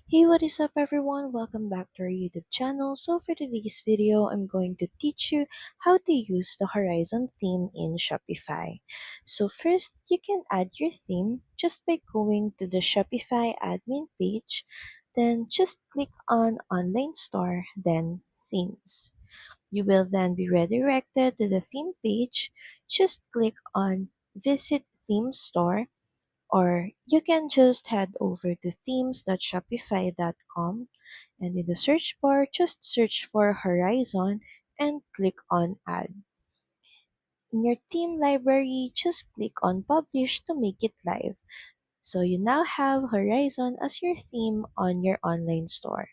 Hey, what is up everyone? Welcome back to our YouTube channel. So for today's video, I'm going to teach you how to use the Horizon theme in Shopify. So first, you can add your theme just by going to the Shopify admin page, then just click on Online Store, then Themes. You will then be redirected to the theme page. Just click on Visit Theme Store, or you can just head over to themes.shopify.com, and in the search bar, just search for Horizon and click on Add. In your theme library, just click on Publish to make it live. So you now have Horizon as your theme on your online store.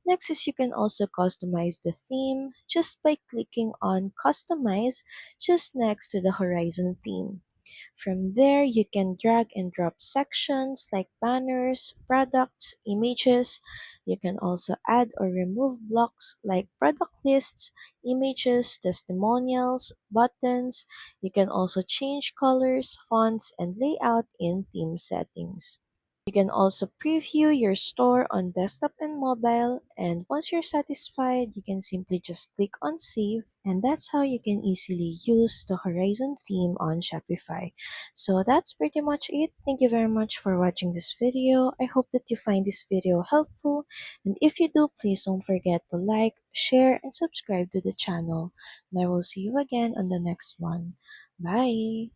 Next is you can also customize the theme just by clicking on Customize just next to the Horizon theme. From there, you can drag and drop sections like banners, products, images. You can also add or remove blocks like product lists, images, testimonials, buttons. You can also change colors, fonts, and layout in theme settings. You can also preview your store on desktop and mobile, and once you're satisfied, you can simply just click on save, and that's how you can easily use the Horizon theme on Shopify. So that's pretty much it. Thank you very much for watching this video. I hope that you find this video helpful, and if you do, please don't forget to like, share, and subscribe to the channel. And I will see you again on the next one. Bye!